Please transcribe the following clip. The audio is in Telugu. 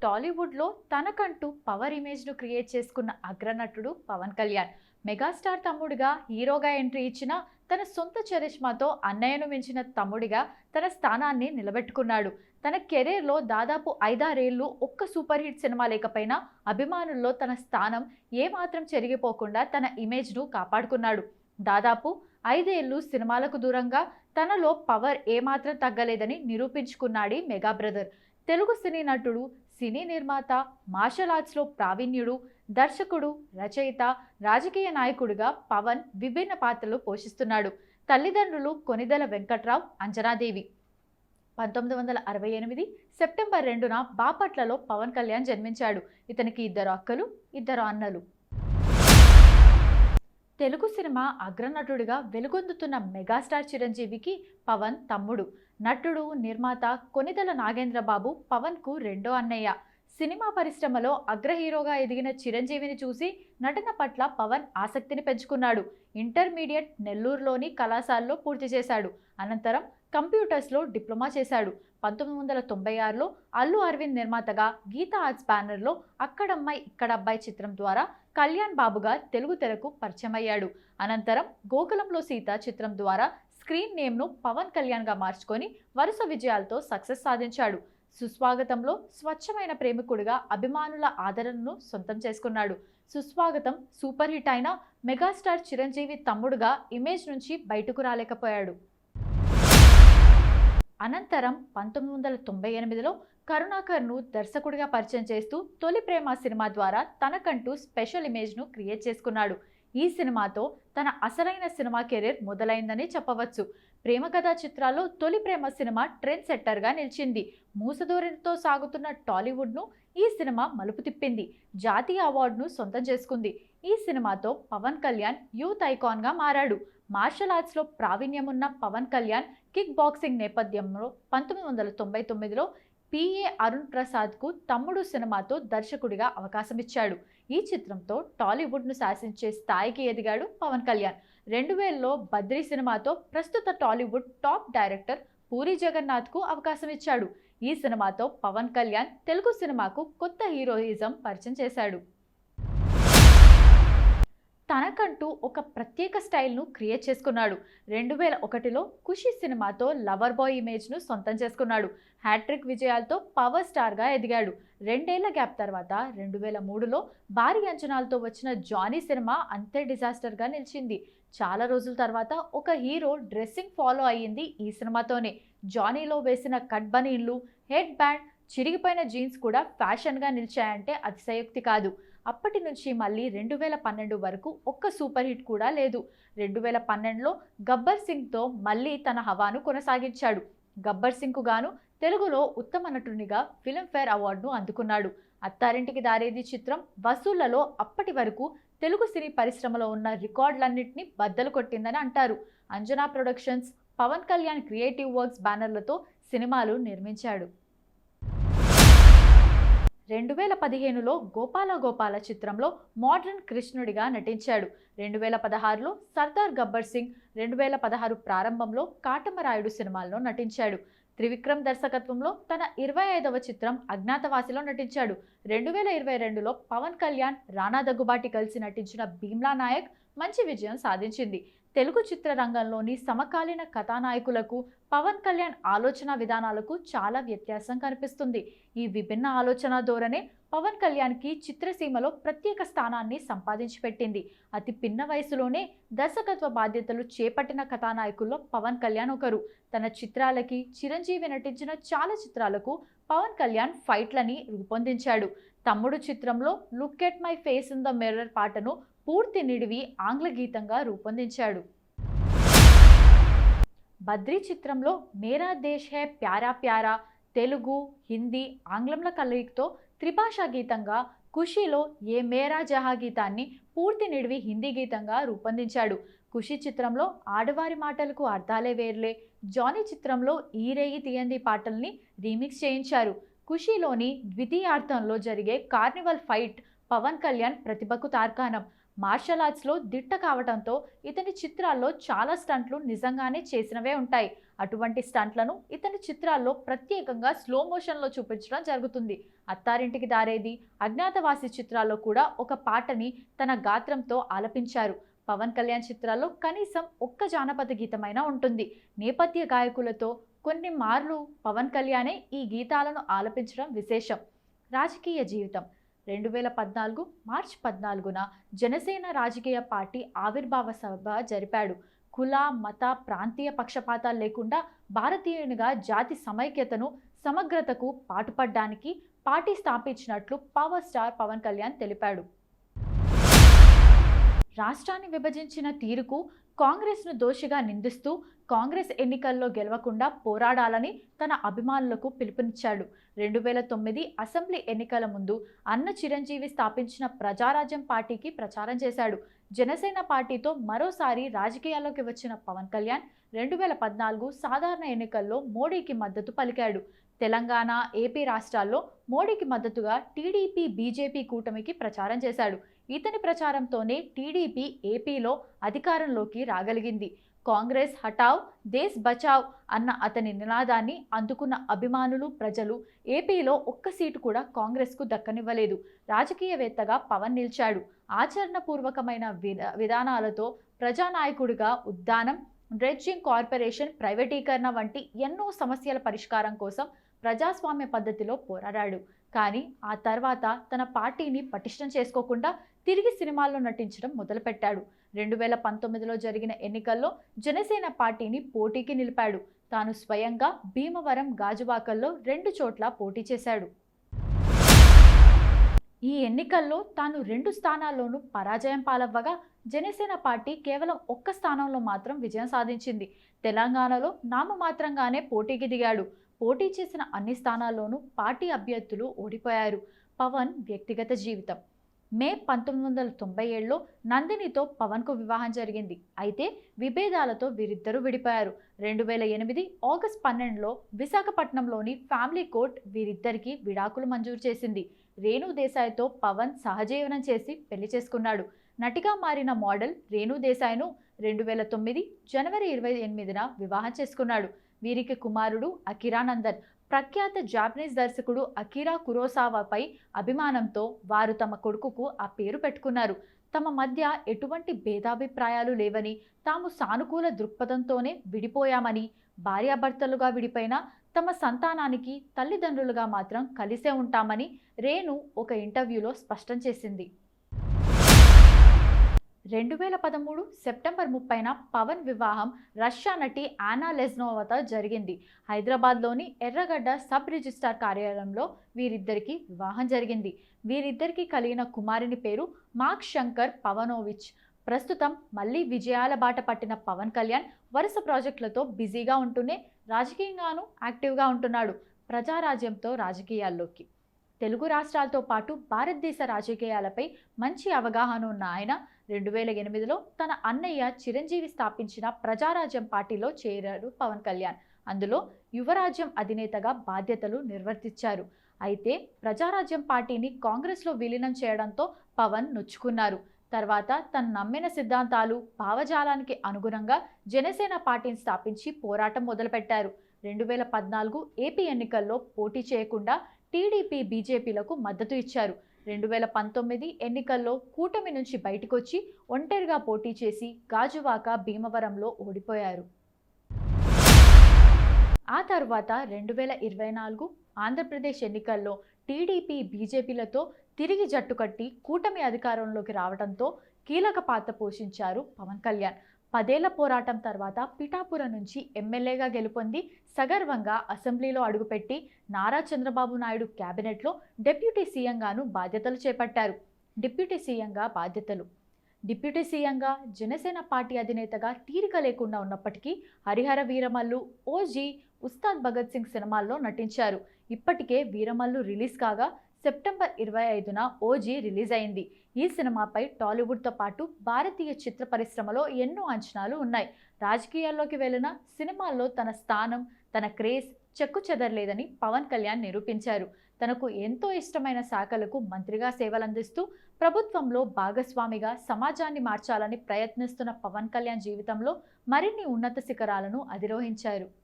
టాలీవుడ్లో తనకంటూ పవర్ ఇమేజ్ను క్రియేట్ చేసుకున్న అగ్రనటుడు పవన్ కళ్యాణ్. మెగాస్టార్ తమ్ముడిగా హీరోగా ఎంట్రీ ఇచ్చిన తన సొంత చరిష్మాతో అన్నయ్యను మించిన తమ్ముడిగా తన స్థానాన్ని నిలబెట్టుకున్నాడు. తన కెరీర్లో దాదాపు 5-6 ఏళ్లు ఒక్క సూపర్ హిట్ సినిమా లేకపోయినా అభిమానుల్లో తన స్థానం ఏమాత్రం చెరిగిపోకుండా తన ఇమేజ్ను కాపాడుకున్నాడు. దాదాపు 5 ఏళ్లు సినిమాలకు దూరంగా తనలో పవర్ ఏమాత్రం తగ్గలేదని నిరూపించుకున్నాడు మెగా బ్రదర్. తెలుగు సినీ నటుడు, సినీ నిర్మాత, మార్షల్ ఆర్ట్స్లో ప్రావీణ్యుడు, దర్శకుడు, రచయిత, రాజకీయ నాయకుడిగా పవన్ విభిన్న పాత్రలు పోషిస్తున్నాడు. తల్లిదండ్రులు కొనిదెల వెంకట్రావు, అంజనాదేవి. 1968 సెప్టెంబర్ 2న బాపట్లలో పవన్ కళ్యాణ్ జన్మించాడు. ఇతనికి 2 అక్కలు, 2 అన్నలు. తెలుగు సినిమా అగ్రనటుడిగా వెలుగొందుతున్న మెగాస్టార్ చిరంజీవికి పవన్ తమ్ముడు. నటుడు, నిర్మాత కొనిదెల నాగేంద్రబాబు పవన్కు రెండో అన్నయ్య. సినిమా పరిశ్రమలో అగ్ర హీరోగా ఎదిగిన చిరంజీవిని చూసి నటన పట్ల పవన్ ఆసక్తిని పెంచుకున్నాడు. ఇంటర్మీడియట్ నెల్లూరులోని కళాశాలలో పూర్తి చేశాడు. అనంతరం కంప్యూటర్స్లో డిప్లొమా చేశాడు. 1996లో అల్లు అరవింద్ నిర్మాతగా గీతా ఆర్ట్స్ బ్యానర్లో అక్కడమ్మాయి ఇక్కడబ్బాయి చిత్రం ద్వారా కళ్యాణ్ బాబుగా తెలుగు తెరకు పరిచయమయ్యాడు. అనంతరం గోకులంలో సీత చిత్రం ద్వారా స్క్రీన్ నేమ్ను పవన్ కళ్యాణ్గా మార్చుకొని వరుస విజయాలతో సక్సెస్ సాధించాడు. సుస్వాగతంలో స్వచ్ఛమైన ప్రేమికుడిగా అభిమానుల ఆదరణను సొంతం చేసుకున్నాడు. సుస్వాగతం సూపర్ హిట్ అయిన మెగాస్టార్ చిరంజీవి తమ్ముడుగా ఇమేజ్ నుంచి బయటకు రాలేకపోయాడు. అనంతరం 1998లో కరుణాకర్ను దర్శకుడిగా పరిచయం చేస్తూ తొలి ప్రేమ సినిమా ద్వారా తనకంటూ స్పెషల్ ఇమేజ్ను క్రియేట్ చేసుకున్నాడు. ఈ సినిమాతో తన అసలైన సినిమా కెరీర్ మొదలైందని చెప్పవచ్చు. ప్రేమ కథా చిత్రాల్లో తొలి ప్రేమ సినిమా ట్రెండ్ సెట్టర్గా నిలిచింది. మూసధోరణితో సాగుతున్న టాలీవుడ్ను ఈ సినిమా మలుపు తిప్పింది. జాతీయ అవార్డును సొంతం చేసుకుంది. ఈ సినిమాతో పవన్ కళ్యాణ్ యూత్ ఐకాన్గా మారాడు. మార్షల్ ఆర్ట్స్లో ప్రావీణ్యమున్న పవన్ కళ్యాణ్ కిక్ బాక్సింగ్ నేపథ్యంలో 1999లో పిఏ అరుణ్ ప్రసాద్కు తమ్ముడు సినిమాతో దర్శకుడిగా అవకాశమిచ్చాడు. ఈ చిత్రంతో టాలీవుడ్ను శాసించే స్థాయికి ఎదిగాడు పవన్ కళ్యాణ్. 2000లో బద్రీ సినిమాతో ప్రస్తుత టాలీవుడ్ టాప్ డైరెక్టర్ పూరి జగన్నాథ్కు అవకాశమిచ్చాడు. ఈ సినిమాతో పవన్ కళ్యాణ్ తెలుగు సినిమాకు కొత్త హీరోయిజం పరిచయం చేశాడు. తనకంటూ ఒక ప్రత్యేక స్టైల్ను క్రియేట్ చేసుకున్నాడు. 2001లో ఖుషి సినిమాతో లవర్ బాయ్ ఇమేజ్ను సొంతం చేసుకున్నాడు. హ్యాట్రిక్ విజయాలతో పవర్ స్టార్గా ఎదిగాడు. 2 ఏళ్ల గ్యాప్ తర్వాత 2003లో భారీ అంచనాలతో వచ్చిన జానీ సినిమా అంతే డిజాస్టర్గా నిలిచింది. చాలా రోజుల తర్వాత ఒక హీరో డ్రెస్సింగ్ ఫాలో అయ్యింది ఈ సినిమాతోనే. జానీలో వేసిన కట్ బనీన్లు, హెడ్ బ్యాండ్, చిరిగిపోయిన జీన్స్ కూడా ఫ్యాషన్గా నిలిచాయంటే అతిశయోక్తి కాదు. అప్పటి నుంచి మళ్ళీ 2012 వరకు ఒక్క సూపర్ హిట్ కూడా లేదు. 2012లో గబ్బర్ సింగ్తో మళ్ళీ తన హవాను కొనసాగించాడు. గబ్బర్ సింగ్కు గాను తెలుగులో ఉత్తమ నటునిగా ఫిల్మ్ఫేర్ అవార్డును అందుకున్నాడు. అత్తారింటికి దారేది చిత్రం వసూళ్లలో అప్పటి వరకు తెలుగు సినీ పరిశ్రమలో ఉన్న రికార్డులన్నింటినీ బద్దలు కొట్టిందని అంటారు. Anjana productions, Pawan Kalyan creative works బ్యానర్లతో సినిమాలు నిర్మించాడు. 2015లో గోపాల గోపాల చిత్రంలో మోడ్రన్ కృష్ణుడిగా నటించాడు. 2016లో సర్దార్ గబ్బర్ సింగ్, 2016 ప్రారంభంలో కాటమరాయుడు సినిమాల్లో నటించాడు. త్రివిక్రమ్ దర్శకత్వంలో తన 25వ చిత్రం అజ్ఞాతవాసిలో నటించాడు. 2022లో పవన్ కళ్యాణ్, రానా దగ్గుబాటి కలిసి నటించిన భీమ్లా నాయక్ మంచి విజయం సాధించింది. తెలుగు చిత్రరంగంలోని సమకాలీన కథానాయకులకు పవన్ కళ్యాణ్ ఆలోచన విధానాలకు చాలా వ్యత్యాసం కనిపిస్తుంది. ఈ విభిన్న ఆలోచన ధోరణే పవన్ కళ్యాణ్కి చిత్రసీమలో ప్రత్యేక స్థానాన్ని సంపాదించి పెట్టింది. అతి పిన్న వయసులోనే దర్శకత్వ బాధ్యతలు చేపట్టిన కథానాయకుల్లో పవన్ కళ్యాణ్ ఒకరు. తన చిత్రాలకి చిరంజీవి నటించిన చాలా చిత్రాలకు పవన్ కళ్యాణ్ ఫైట్లని రూపొందించాడు. తమ్ముడు చిత్రంలో look at my face in the mirror పాటను పూర్తి నిడివి ఆంగ్ల గీతంగా రూపొందించాడు. బద్రీ చిత్రంలో మేరా దేశ్ హై ప్యారా ప్యారా తెలుగు, హిందీ, ఆంగ్లంల కలయికతో త్రిభాషా గీతంగా, ఖుషీలో ఏ మేరా జహా గీతాన్ని పూర్తి నిడివి హిందీ గీతంగా రూపొందించాడు. ఖుషి చిత్రంలో ఆడవారి మాటలకు అర్థాలే వేర్లే, జానీ చిత్రంలో ఈ రేయి తీయంది పాటల్ని రీమిక్స్ చేయించారు. ఖుషీలోని ద్వితీయార్థంలో జరిగే కార్నివల్ ఫైట్ పవన్ కళ్యాణ్ ప్రతిభకు తార్కాణం. మార్షల్ ఆర్ట్స్లో దిట్ట కావడంతో ఇతని చిత్రాల్లో చాలా స్టంట్లు నిజంగానే చేసినవే ఉంటాయి. అటువంటి స్టంట్లను ఇతని చిత్రాల్లో ప్రత్యేకంగా స్లో మోషన్లో చూపించడం జరుగుతుంది. అత్తారింటికి దారేది, అజ్ఞాతవాసి చిత్రాల్లో కూడా ఒక పాటని తన గాత్రంతో ఆలపించారు. పవన్ కళ్యాణ్ చిత్రాల్లో కనీసం ఒక్క జానపద గీతమైనా ఉంటుంది. నేపథ్య గాయకులతో కొన్ని మార్లు పవన్ కళ్యాణే ఈ గీతాలను ఆలపించడం విశేషం. రాజకీయ జీవితం 2014 మార్చి 14న జనసేన రాజకీయ పార్టీ ఆవిర్భావ సభ జరిపాడు. కుల, మత, ప్రాంతీయ పక్షపాతాలు లేకుండా భారతీయునిగా జాతి సమైక్యతను, సమగ్రతకు పాటుపడడానికి పార్టీ స్థాపించినట్లు పవర్ స్టార్ పవన్ కళ్యాణ్ తెలిపాడు. రాష్ట్రాన్ని విభజించిన తీరుకు కాంగ్రెస్ను దోషిగా నిందిస్తూ కాంగ్రెస్ ఎన్నికల్లో గెలవకుండా పోరాడాలని తన అభిమానులకు పిలుపునిచ్చాడు. 2009 అసెంబ్లీ ఎన్నికల ముందు అన్న చిరంజీవి స్థాపించిన ప్రజారాజ్యం పార్టీకి ప్రచారం చేశాడు. జనసేన పార్టీతో మరోసారి రాజకీయాల్లోకి వచ్చిన పవన్ కళ్యాణ్ 2014 సాధారణ ఎన్నికల్లో మోడీకి మద్దతు పలికాడు. తెలంగాణ, ఏపీ రాష్ట్రాల్లో మోడీకి మద్దతుగా టీడీపీ, బీజేపీ కూటమికి ప్రచారం చేశాడు. ఇతని ప్రచారంతోనే టీడీపీ ఏపీలో అధికారంలోకి రాగలిగింది. కాంగ్రెస్ హటావ్, దేశ్ బచావ్ అన్న అతని నినాదాన్ని అందుకున్న అభిమానులు, ప్రజలు ఏపీలో ఒక్క సీటు కూడా కాంగ్రెస్కు దక్కనివ్వలేదు. రాజకీయవేత్తగా పవన్ నిలిచాడు. ఆచరణపూర్వకమైన విధానాలతో ప్రజానాయకుడిగా ఉద్దానం, డ్రెడ్జింగ్ కార్పొరేషన్ ప్రైవేటీకరణ వంటి ఎన్నో సమస్యల పరిష్కారం కోసం ప్రజాస్వామ్య పద్ధతిలో పోరాడాడు. కానీ ఆ తర్వాత తన పార్టీని పటిష్టం చేసుకోకుండా తిరిగి సినిమాల్లో నటించడం మొదలుపెట్టాడు. 2019లో జరిగిన ఎన్నికల్లో జనసేన పార్టీని పోటీకి నిలిపాడు. తాను స్వయంగా భీమవరం, గాజువాకల్లో 2 చోట్ల పోటీ చేశాడు. ఈ ఎన్నికల్లో తాను 2 స్థానాల్లోనూ పరాజయం పాలవ్వగా జనసేన పార్టీ కేవలం 1 స్థానంలో మాత్రం విజయం సాధించింది. తెలంగాణలో నామమాత్రంగానే పోటీకి దిగాడు. పోటీ చేసిన అన్ని స్థానాల్లోనూ పార్టీ అభ్యర్థులు ఓడిపోయారు. పవన్ వ్యక్తిగత జీవితం. మే 1997లో నందినితో పవన్కు వివాహం జరిగింది. అయితే విభేదాలతో వీరిద్దరూ విడిపోయారు. 2008 ఆగస్టు 12లో విశాఖపట్నంలోని ఫ్యామిలీ కోర్ట్ వీరిద్దరికీ విడాకులు మంజూరు చేసింది. రేణు దేశాయ్తో పవన్ సహజీవనం చేసి పెళ్లి చేసుకున్నాడు. నటిగా మారిన మోడల్ రేణు దేశాయ్ను 2009 జనవరి 28న వివాహం చేసుకున్నాడు. వీరికి కుమారుడు అకిరా నందన్. ప్రఖ్యాత జాపనీస్ దర్శకుడు అకిరా కురోసావాపై అభిమానంతో వారు తమ కొడుకుకు ఆ పేరు పెట్టుకున్నారు. తమ మధ్య ఎటువంటి భేదాభిప్రాయాలు లేవని, తాము సానుకూల దృక్పథంతోనే విడిపోయామని, భార్యాభర్తలుగా విడిపోయిన తమ సంతానానికి తల్లిదండ్రులుగా మాత్రం కలిసే ఉంటామని రేణు ఒక ఇంటర్వ్యూలో స్పష్టం చేసింది. 2013 సెప్టెంబర్ 30న పవన్ వివాహం రష్యా నటి ఆనా లెజ్నోవాతో జరిగింది. హైదరాబాద్లోని ఎర్రగడ్డ సబ్ రిజిస్ట్రార్ కార్యాలయంలో వీరిద్దరికీ వివాహం జరిగింది. వీరిద్దరికీ కలిగిన కుమారుని పేరు మార్క్ శంకర్ పవనోవిచ్. ప్రస్తుతం మళ్ళీ విజయాల బాట పట్టిన పవన్ కళ్యాణ్ వరుస ప్రాజెక్టులతో బిజీగా ఉంటూనే రాజకీయంగానూ యాక్టివ్గా ఉంటున్నాడు. ప్రజారాజ్యంతో రాజకీయాల్లోకి. తెలుగు రాష్ట్రాలతో పాటు భారతదేశ రాజకీయాలపై మంచి అవగాహన ఉన్న ఆయన 2008లో తన అన్నయ్య చిరంజీవి స్థాపించిన ప్రజారాజ్యం పార్టీలో చేరాడు పవన్ కళ్యాణ్. అందులో యువరాజ్యం అధినేతగా బాధ్యతలు నిర్వర్తించారు. అయితే ప్రజారాజ్యం పార్టీని కాంగ్రెస్లో విలీనం చేయడంతో పవన్ నొచ్చుకున్నారు. తర్వాత తను నమ్మిన సిద్ధాంతాలు, భావజాలానికి అనుగుణంగా జనసేన పార్టీని స్థాపించి పోరాటం మొదలుపెట్టారు. 2014 ఏపీ ఎన్నికల్లో పోటీ చేయకుండా టీడీపీ, బీజేపీలకు మద్దతు ఇచ్చారు. 2019 ఎన్నికల్లో కూటమి నుంచి బయటకొచ్చి ఒంటరిగా పోటీ చేసి గాజువాక, భీమవరంలో ఓడిపోయారు. ఆ తర్వాత 2024 ఆంధ్రప్రదేశ్ ఎన్నికల్లో టీడీపీ, బీజేపీలతో తిరిగి జట్టు కట్టి కూటమి అధికారంలోకి రావడంతో కీలక పాత్ర పోషించారు పవన్ కళ్యాణ్. 10 ఏళ్ల పోరాటం తర్వాత పిఠాపురం నుంచి ఎమ్మెల్యేగా గెలుపొంది సగర్వంగా అసెంబ్లీలో అడుగుపెట్టి నారా చంద్రబాబు నాయుడు క్యాబినెట్లో డిప్యూటీ సీఎంగాను బాధ్యతలు చేపట్టారు. డిప్యూటీ సీఎంగా జనసేన పార్టీ అధినేతగా తీరిక లేకుండా ఉన్నప్పటికీ హరిహర వీరమల్లు, ఓజీ, ఉస్తాద్ భగత్ సింగ్ సినిమాల్లో నటించారు. ఇప్పటికే వీరమల్లు రిలీజ్ కాగా సెప్టెంబర్ 25న ఓజీ రిలీజ్ అయింది. ఈ సినిమాపై టాలీవుడ్తో పాటు భారతీయ చిత్ర పరిశ్రమలో ఎన్నో అంచనాలు ఉన్నాయి. రాజకీయాల్లోకి వెళ్ళిన సినిమాల్లో తన స్థానం, తన క్రేజ్, చెక్కు చెదరలేదని పవన్ కళ్యాణ్ నిరూపించారు. తనకు ఎంతో ఇష్టమైన శాఖలకు మంత్రిగా సేవలందిస్తూ ప్రభుత్వంలో భాగస్వామిగా సమాజాన్ని మార్చాలని ప్రయత్నిస్తున్న పవన్ కళ్యాణ్ జీవితంలో మరిన్ని ఉన్నత శిఖరాలను అధిరోహించారు.